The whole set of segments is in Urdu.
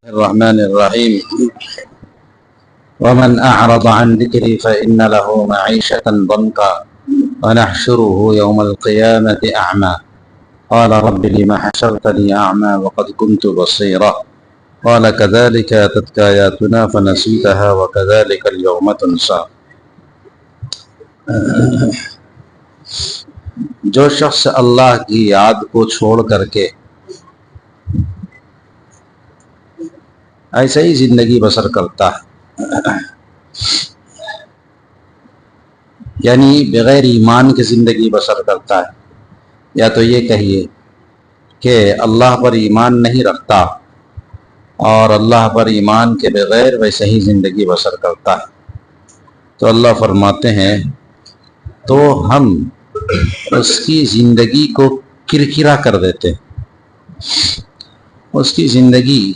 الرحمن الرحيم ومن أعرض عن ذكري فإن له معيشة ضنكا ونحشره يوم القيامة أعمى قال رب لم حشرتني أعمى وقد كنت بصيرا قال كذلك أتتك آياتنا فنسيتها وكذلك اليوم تنسى۔ جو شخص اللہ کی یاد کو چھوڑ کر کے ایسے ہی زندگی بسر کرتا ہے، یعنی بغیر ایمان کے زندگی بسر کرتا ہے، یا تو یہ کہیے کہ اللہ پر ایمان نہیں رکھتا اور اللہ پر ایمان کے بغیر ویسے ہی زندگی بسر کرتا ہے، تو اللہ فرماتے ہیں تو ہم اس کی زندگی کو کرکرا کر دیتے ہیں، اس کی زندگی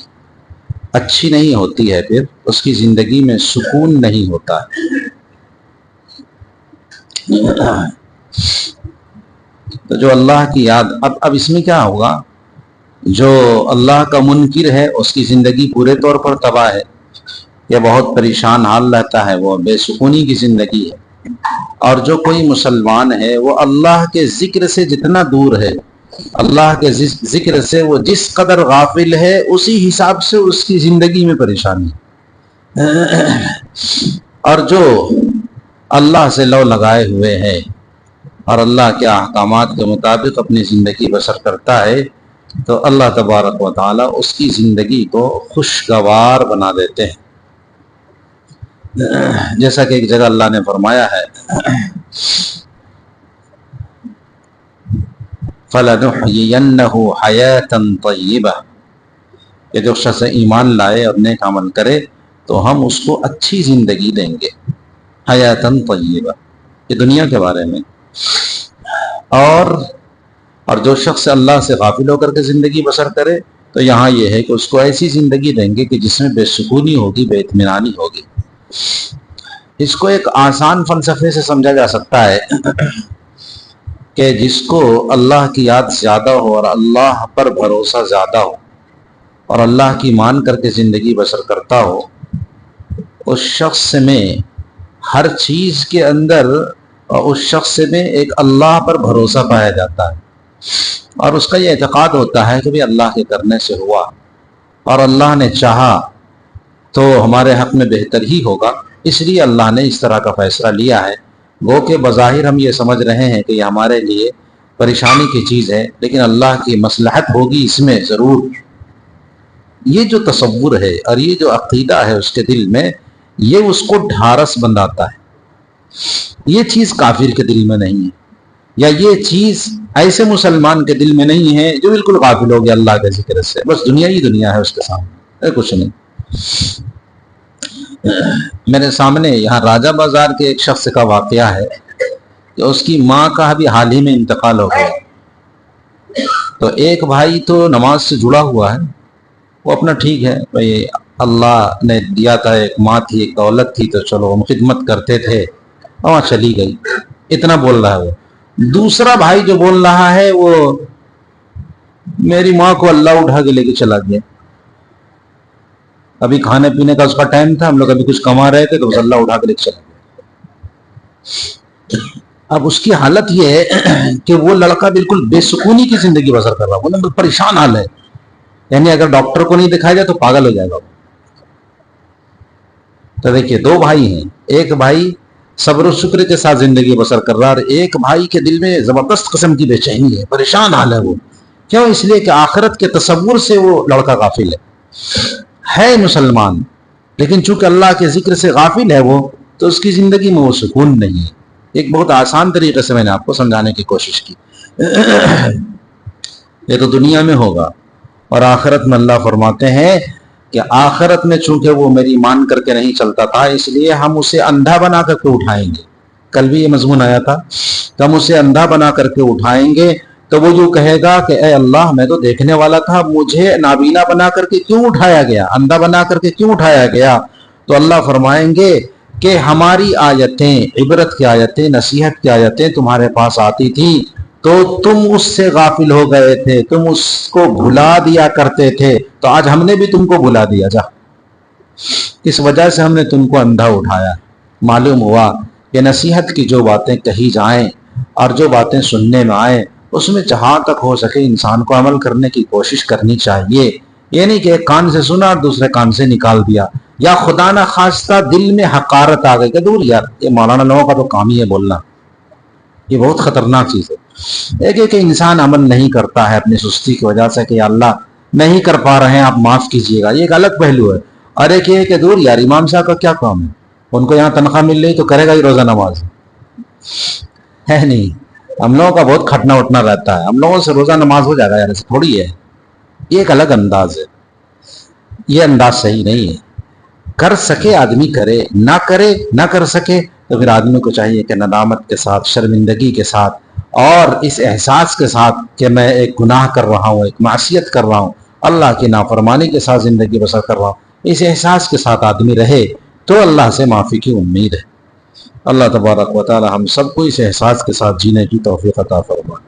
اچھی نہیں ہوتی ہے، پھر اس کی زندگی میں سکون نہیں ہوتا ہے۔ تو جو اللہ کی یاد، اب اس میں کیا ہوگا، جو اللہ کا منکر ہے اس کی زندگی پورے طور پر تباہ ہے، یہ بہت پریشان حال رہتا ہے، وہ بے سکونی کی زندگی ہے۔ اور جو کوئی مسلمان ہے وہ اللہ کے ذکر سے جتنا دور ہے، اللہ کے ذکر سے وہ جس قدر غافل ہے، اسی حساب سے اس کی زندگی میں پریشانی ہے۔ اور جو اللہ سے لو لگائے ہوئے ہے اور اللہ کے احکامات کے مطابق اپنی زندگی بسر کرتا ہے، تو اللہ تبارک و تعالی اس کی زندگی کو خوشگوار بنا دیتے ہیں۔ جیسا کہ ایک جگہ اللہ نے فرمایا ہے فَلَنُحْيِيَنَّهُ حَيَاةً طَيِّبَةً، کہ جو شخص ایمان لائے اور نیک عمل کرے تو ہم اس کو اچھی زندگی دیں گے، حیاتاً طیبہ، یہ دنیا کے بارے میں۔ اور جو شخص اللہ سے غافل ہو کر کے زندگی بسر کرے تو یہاں یہ ہے کہ اس کو ایسی زندگی دیں گے کہ جس میں بے سکونی ہوگی، بے اطمینانی ہوگی۔ اس کو ایک آسان فلسفے سے سمجھا جا سکتا ہے کہ جس کو اللہ کی یاد زیادہ ہو اور اللہ پر بھروسہ زیادہ ہو اور اللہ کی مان کر کے زندگی بسر کرتا ہو، اس شخص میں ہر چیز کے اندر اس شخص میں ایک اللہ پر بھروسہ پایا جاتا ہے، اور اس کا یہ اعتقاد ہوتا ہے کہ اللہ کے کرنے سے ہوا اور اللہ نے چاہا تو ہمارے حق میں بہتر ہی ہوگا، اس لیے اللہ نے اس طرح کا فیصلہ لیا ہے۔ گو کہ بظاہر ہم یہ سمجھ رہے ہیں کہ یہ ہمارے لیے پریشانی کی چیز ہے، لیکن اللہ کی مصلحت ہوگی اس میں ضرور۔ یہ جو تصور ہے اور یہ جو عقیدہ ہے اس کے دل میں، یہ اس کو ڈھارس بندھاتا ہے۔ یہ چیز کافر کے دل میں نہیں ہے، یا یہ چیز ایسے مسلمان کے دل میں نہیں ہے جو بالکل غافل ہو گیا اللہ کے ذکر سے، بس دنیا ہی دنیا ہے اس کے سامنے، کچھ نہیں۔ میرے سامنے یہاں راجہ بازار کے ایک شخص کا واقعہ ہے کہ اس کی ماں کا ابھی حال ہی میں انتقال ہو گیا۔ تو ایک بھائی تو نماز سے جڑا ہوا ہے، وہ اپنا ٹھیک ہے بھائی، اللہ نے دیا تھا، ایک ماں تھی، ایک دولت تھی، تو چلو ہم خدمت کرتے تھے، اور چلی گئی، اتنا بول رہا ہے وہ۔ دوسرا بھائی جو بول رہا ہے وہ میری ماں کو اللہ اٹھا کے لے کے چلا گیا، ابھی کھانے پینے کا اس کا ٹائم تھا، ہم لوگ ابھی کچھ کما رہے تھے تو بس اللہ اٹھا کے لے کے چلا گیا۔ اب اس کی حالت یہ ہے کہ وہ لڑکا بالکل بے سکونی کی زندگی بسر کر رہا ہے، وہ پریشان حال ہے، یعنی اگر ڈاکٹر کو نہیں دکھایا جائے تو پاگل ہو جائے گا۔ تو دیکھیے دو بھائی ہیں، ایک بھائی صبر و شکر کے ساتھ زندگی بسر کر رہا ہے، اور ایک بھائی کے دل میں زبردست قسم کی بے چینی ہے، پریشان حال ہے وہ۔ کیوں؟ اس لیے کہ آخرت کے تصور سے وہ لڑکا غافل ہے مسلمان، لیکن چونکہ اللہ کے ذکر سے غافل ہے وہ، تو اس کی زندگی میں وہ سکون نہیں ہے۔ ایک بہت آسان طریقے سے میں نے آپ کو سمجھانے کی کوشش کی۔ یہ تو دنیا میں ہوگا، اور آخرت میں اللہ فرماتے ہیں کہ آخرت میں چونکہ وہ میری مان کر کے نہیں چلتا تھا، اس لیے ہم اسے اندھا بنا کر کے اٹھائیں گے۔ کل بھی یہ مضمون آیا تھا کہ ہم اسے اندھا بنا کر کے اٹھائیں گے، تو وہ جو کہے گا کہ اے اللہ میں تو دیکھنے والا تھا، مجھے نابینا بنا کر کے کیوں اٹھایا گیا، اندھا بنا کر کے کیوں اٹھایا گیا؟ تو اللہ فرمائیں گے کہ ہماری آیتیں، عبرت کی آیتیں، نصیحت کی آیتیں تمہارے پاس آتی تھیں تو تم اس سے غافل ہو گئے تھے، تم اس کو بھلا دیا کرتے تھے، تو آج ہم نے بھی تم کو بھلا دیا، جا اس وجہ سے ہم نے تم کو اندھا اٹھایا۔ معلوم ہوا کہ نصیحت کی جو باتیں کہی جائیں اور جو باتیں سننے میں آئیں، اس میں جہاں تک ہو سکے انسان کو عمل کرنے کی کوشش کرنی چاہیے۔ یہ نہیں کہ ایک کان سے سنا اور دوسرے کان سے نکال دیا، یا خدا نہ خواستہ دل میں حقارت آ گئی کہ دور یار، یہ مولانا لوگوں کا تو کام ہی ہے بولنا۔ یہ بہت خطرناک چیز ہے۔ ایک کہ انسان عمل نہیں کرتا ہے اپنی سستی کی وجہ سے کہ اللہ نہیں کر پا رہے ہیں، آپ معاف کیجیے گا، یہ ایک الگ پہلو ہے۔ اور ایک یہ کہ دور یار، امام صاحب کا کیا کام ہے، ان کو یہاں تنخواہ مل رہی تو کرے گا ہی روزہ نماز، ہے نہیں؟ ہم لوگوں کا بہت کھٹنا اٹھنا رہتا ہے، ہم لوگوں سے روزہ نماز ہو جائے گا یار، ایسے تھوڑی ہے۔ یہ ایک الگ انداز ہے، یہ انداز صحیح نہیں ہے۔ کر سکے آدمی کرے، نہ کرے نہ کر سکے تو پھر آدمی کو چاہیے کہ ندامت کے ساتھ، شرمندگی کے ساتھ، اور اس احساس کے ساتھ کہ میں ایک گناہ کر رہا ہوں، ایک معصیت کر رہا ہوں، اللہ کی نافرمانی کے ساتھ زندگی بسر کر رہا ہوں، اس احساس کے ساتھ آدمی رہے تو اللہ سے معافی کی امید ہے۔ اللہ تبارک و تعالی ہم سب کو اس احساس کے ساتھ جینے کی توفیق عطا فرمائے۔